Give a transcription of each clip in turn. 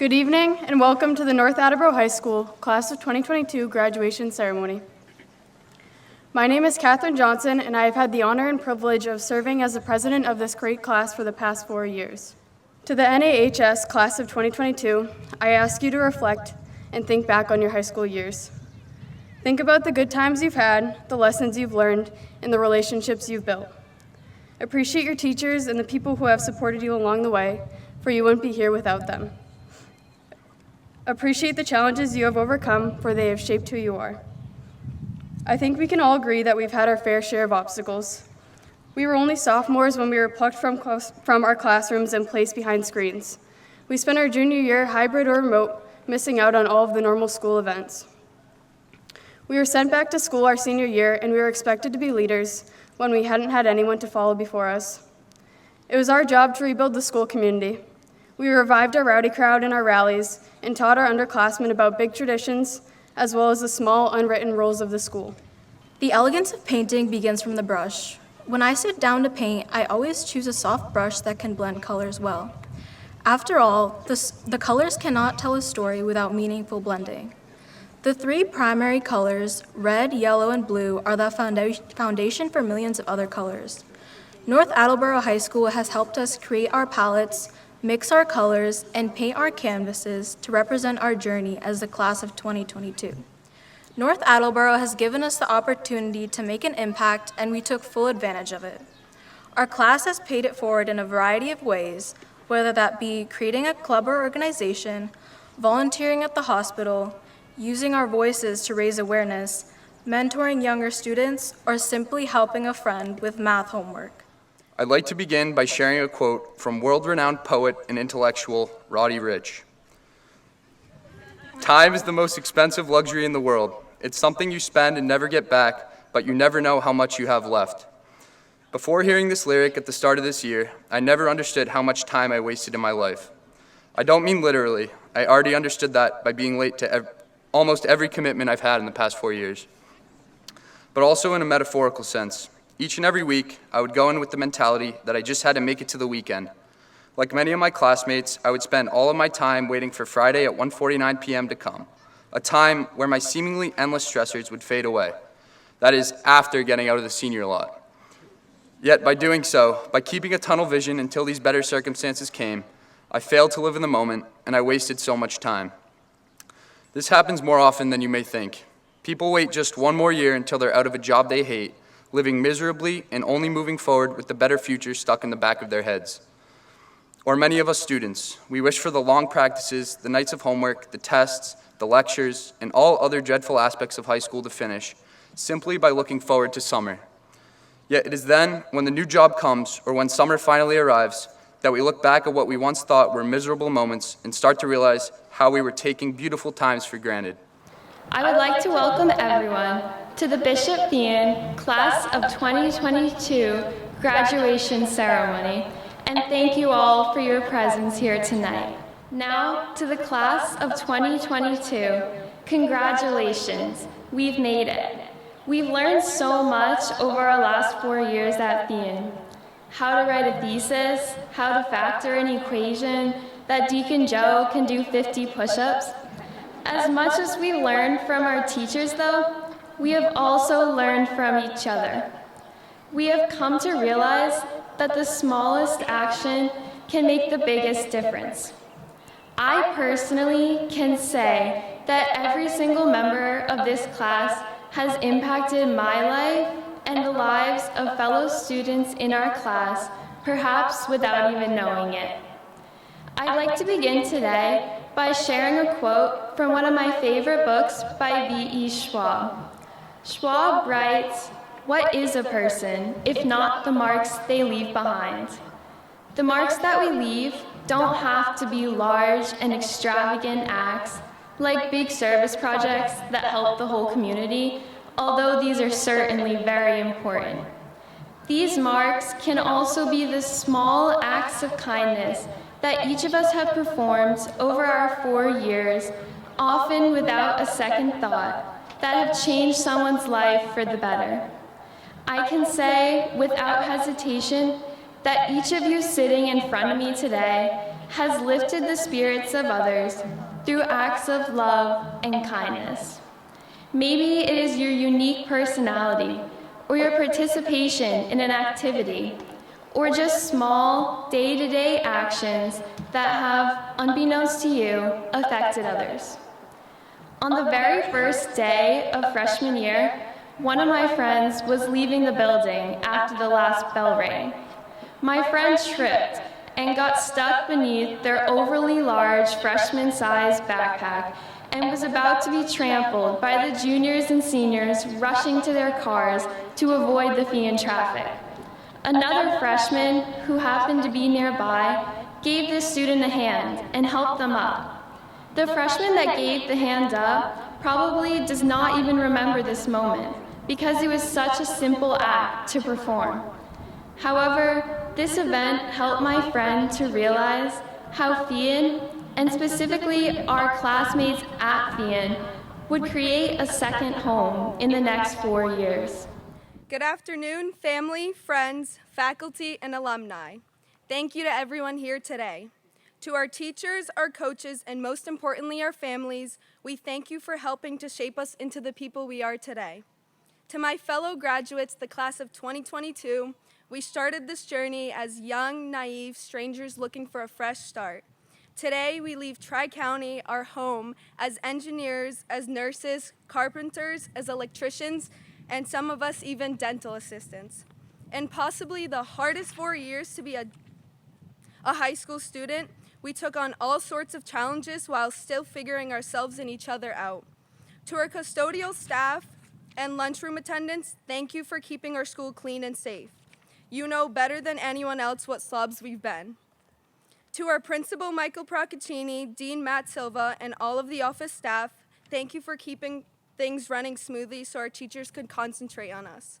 Good evening and welcome to the North Attleboro High School Class of 2022 graduation ceremony. My name is Katherine Johnson and I have had the honor and privilege of serving as the president of this great class for the past 4 years. To the NAHS Class of 2022, I ask you to reflect and think back on your high school years. Think about the good times you've had, the lessons you've learned, and the relationships you've built. Appreciate your teachers and the people who have supported you along the way, for you wouldn't be here without them. Appreciate the challenges you have overcome, for they have shaped who you are. I think we can all agree that we've had our fair share of obstacles. We were only sophomores when we were plucked from our classrooms and placed behind screens. We spent our junior year, hybrid or remote, missing out on all of the normal school events. We were sent back to school our senior year, and we were expected to be leaders when we hadn't had anyone to follow before us. It was our job to rebuild the school community. We revived our rowdy crowd in our rallies and taught our underclassmen about big traditions, as well as the small, unwritten rules of the school. The elegance of painting begins from the brush. When I sit down to paint, I always choose a soft brush that can blend colors well. After all, the colors cannot tell a story without meaningful blending. The three primary colors, red, yellow, and blue, are the foundation for millions of other colors. North Attleboro High School has helped us create our palettes, mix our colors, and paint our canvases to represent our journey as the class of 2022. North Attleboro has given us the opportunity to make an impact, and we took full advantage of it. Our class has paid it forward in a variety of ways, whether that be creating a club or organization, volunteering at the hospital, using our voices to raise awareness, mentoring younger students, or simply helping a friend with math homework. I'd like to begin by sharing a quote from world-renowned poet and intellectual Roddy Ricch. Time is the most expensive luxury in the world. It's something you spend and never get back, but you never know how much you have left. Before hearing this lyric at the start of this year, I never understood how much time I wasted in my life. I don't mean literally. I already understood that by being late to almost every commitment I've had in the past 4 years. But also in a metaphorical sense. Each and every week, I would go in with the mentality that I just had to make it to the weekend. Like many of my classmates, I would spend all of my time waiting for Friday at 1:49 p.m. to come, a time where my seemingly endless stressors would fade away. That is, after getting out of the senior lot. Yet by doing so, by keeping a tunnel vision until these better circumstances came, I failed to live in the moment, and I wasted so much time. This happens more often than you may think. People wait just one more year until they're out of a job they hate, living miserably and only moving forward with the better future stuck in the back of their heads. Or many of us students, we wish for the long practices, the nights of homework, the tests, the lectures, and all other dreadful aspects of high school to finish, simply by looking forward to summer. Yet it is then, when the new job comes, or when summer finally arrives, that we look back at what we once thought were miserable moments and start to realize how we were taking beautiful times for granted. I would like to welcome everyone to the Bishop Thean Class of 2022 graduation ceremony, and thank you all for your presence here tonight. Now to the Class of 2022, congratulations, we've made it. We've learned so much over our last 4 years at Thean. How to write a thesis, how to factor an equation, that Deacon Joe can do 50 push-ups. As much as we learned from our teachers, though, we have also learned from each other. We have come to realize that the smallest action can make the biggest difference. I personally can say that every single member of this class has impacted my life and the lives of fellow students in our class, perhaps without even knowing it. I'd like to begin today by sharing a quote from one of my favorite books by V.E. Schwab. Schwab writes, "What is a person, if not the marks they leave behind?" The marks that we leave don't have to be large and extravagant acts, like big service projects that help the whole community, although these are certainly very important. These marks can also be the small acts of kindness that each of us have performed over our 4 years, often without a second thought, that have changed someone's life for the better. I can say without hesitation that each of you sitting in front of me today has lifted the spirits of others through acts of love and kindness. Maybe it is your unique personality, or your participation in an activity, or just small, day-to-day actions that have, unbeknownst to you, affected others. On the very first day of freshman year, one of my friends was leaving the building after the last bell rang. My friend tripped and got stuck beneath their overly large freshman-sized backpack and was about to be trampled by the juniors and seniors rushing to their cars to avoid the Fian traffic. Another freshman who happened to be nearby gave this student a hand and helped them up. The freshman that gave the hand up probably does not even remember this moment because it was such a simple act to perform. However, this event helped my friend to realize how Fian, and specifically our classmates at Fian, would create a second home in the next 4 years. Good afternoon, family, friends, faculty, and alumni. Thank you to everyone here today. To our teachers, our coaches, and most importantly, our families, we thank you for helping to shape us into the people we are today. To my fellow graduates, the class of 2022, we started this journey as young, naive strangers looking for a fresh start. Today, we leave Tri-County, our home, as engineers, as nurses, carpenters, as electricians, and some of us even dental assistants. And possibly the hardest 4 years to be a high school student, we took on all sorts of challenges while still figuring ourselves and each other out. To our custodial staff and lunchroom attendants, thank you for keeping our school clean and safe. You know better than anyone else what slobs we've been. To our principal, Michael Procaccini, Dean Matt Silva, and all of the office staff, thank you for keeping things running smoothly so our teachers could concentrate on us.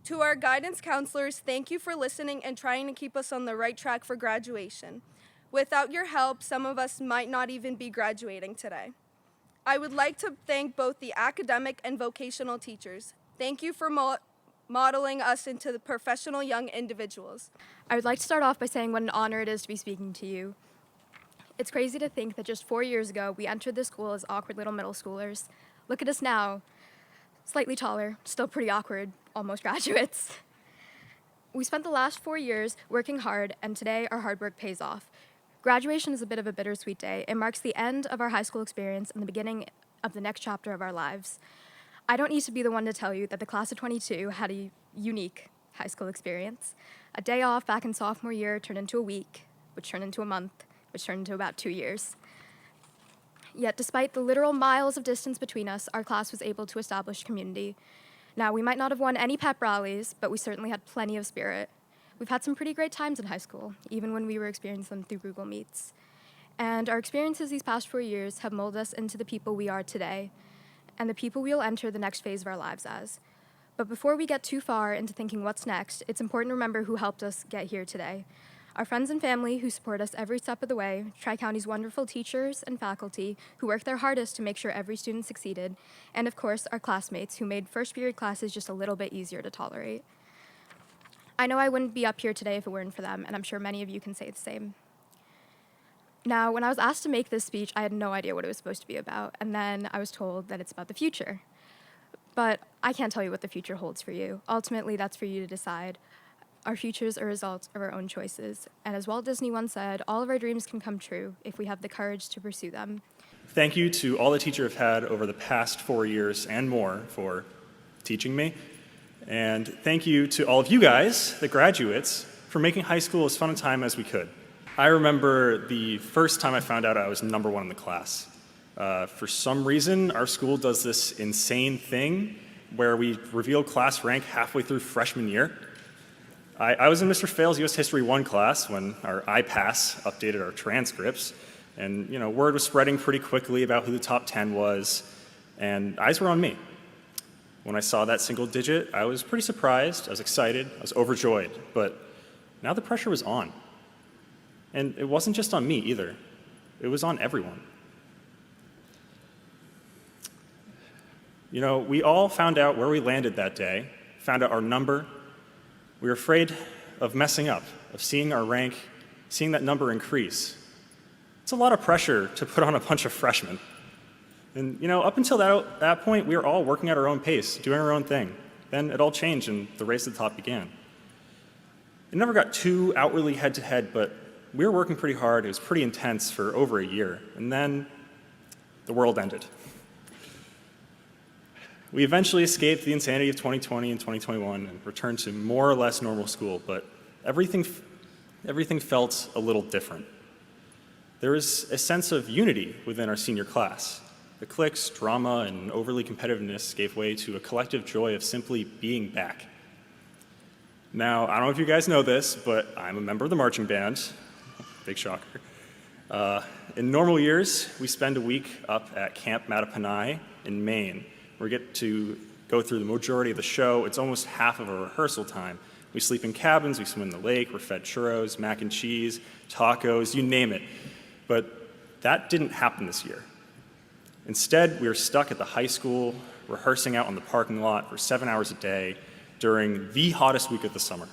To our guidance counselors, thank you for listening and trying to keep us on the right track for graduation. Without your help, some of us might not even be graduating today. I would like to thank both the academic and vocational teachers. Thank you for modeling us into the professional young individuals. I would like to start off by saying what an honor it is to be speaking to you. It's crazy to think that just 4 years ago, we entered this school as awkward little middle schoolers. Look at us now, slightly taller, still pretty awkward, almost graduates. We spent the last 4 years working hard, and today our hard work pays off. Graduation is a bit of a bittersweet day. It marks the end of our high school experience and the beginning of the next chapter of our lives. I don't need to be the one to tell you that the class of 22 had a unique high school experience. A day off back in sophomore year turned into a week, which turned into a month, which turned into about 2 years. Yet despite the literal miles of distance between us, our class was able to establish community. Now, we might not have won any pep rallies, but we certainly had plenty of spirit. We've had some pretty great times in high school, even when we were experiencing them through Google Meets. And our experiences these past 4 years have molded us into the people we are today, and the people we will enter the next phase of our lives as. But before we get too far into thinking what's next, it's important to remember who helped us get here today. Our friends and family who support us every step of the way, Tri-County's wonderful teachers and faculty who worked their hardest to make sure every student succeeded, and of course, our classmates who made first period classes just a little bit easier to tolerate. I know I wouldn't be up here today if it weren't for them, and I'm sure many of you can say the same. Now, when I was asked to make this speech, I had no idea what it was supposed to be about, and then I was told that it's about the future. But I can't tell you what the future holds for you. Ultimately, that's for you to decide. Our futures are results of our own choices, and as Walt Disney once said, all of our dreams can come true if we have the courage to pursue them. Thank you to all the teachers I've had over the past 4 years and more for teaching me. And thank you to all of you guys, the graduates, for making high school as fun a time as we could. I remember the first time I found out I was number one in the class. For some reason, our school does this insane thing where we reveal class rank halfway through freshman year. I was in Mr. Fail's US History 1 class when our IPASS updated our transcripts, and word was spreading pretty quickly about who the top 10 was, and eyes were on me. When I saw that single digit, I was pretty surprised, I was excited, I was overjoyed, but now the pressure was on. And it wasn't just on me either, it was on everyone. We all found out where we landed that day, found out our number. We were afraid of messing up, of seeing our rank seeing that number increase. It's a lot of pressure to put on a bunch of freshmen. And up until that point, we were all working at our own pace, doing our own thing. Then it all changed and the race to the top began. It never got too outwardly head-to-head, but we were working pretty hard. It was pretty intense for over a year. And then the world ended. We eventually escaped the insanity of 2020 and 2021 and returned to more or less normal school, but everything felt a little different. There was a sense of unity within our senior class. The cliques, drama, and overly competitiveness gave way to a collective joy of simply being back. Now, I don't know if you guys know this, but I'm a member of the marching band. Big shocker. In normal years, we spend a week up at Camp Mattaponi in Maine. We get to go through the majority of the show. It's almost half of our rehearsal time. We sleep in cabins, we swim in the lake, we're fed churros, mac and cheese, tacos, you name it. But that didn't happen this year. Instead, we were stuck at the high school, rehearsing out on the parking lot for 7 hours a day during the hottest week of the summer.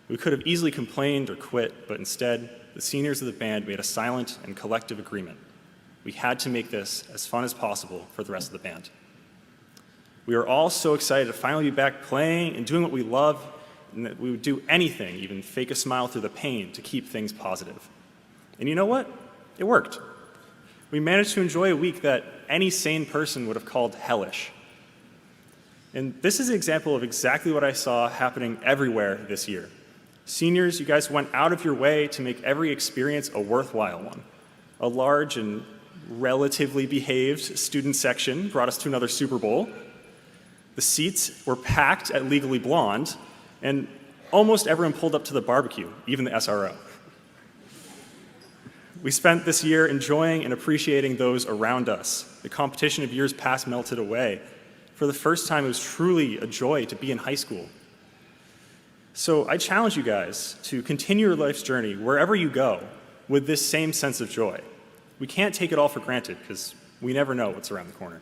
We could have easily complained or quit, but instead, the seniors of the band made a silent and collective agreement. We had to make this as fun as possible for the rest of the band. We were all so excited to finally be back playing and doing what we love, and that we would do anything, even fake a smile through the pain, to keep things positive. And you know what? It worked. We managed to enjoy a week that any sane person would have called hellish. And this is an example of exactly what I saw happening everywhere this year. Seniors, you guys went out of your way to make every experience a worthwhile one. A large and relatively behaved student section brought us to another Super Bowl. The seats were packed at Legally Blonde, and almost everyone pulled up to the barbecue, even the SRO. We spent this year enjoying and appreciating those around us. The competition of years past melted away. For the first time, it was truly a joy to be in high school. So I challenge you guys to continue your life's journey wherever you go with this same sense of joy. We can't take it all for granted because we never know what's around the corner.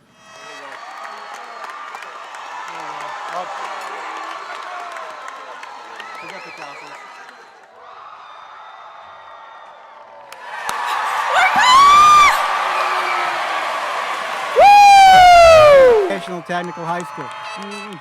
Technical High School.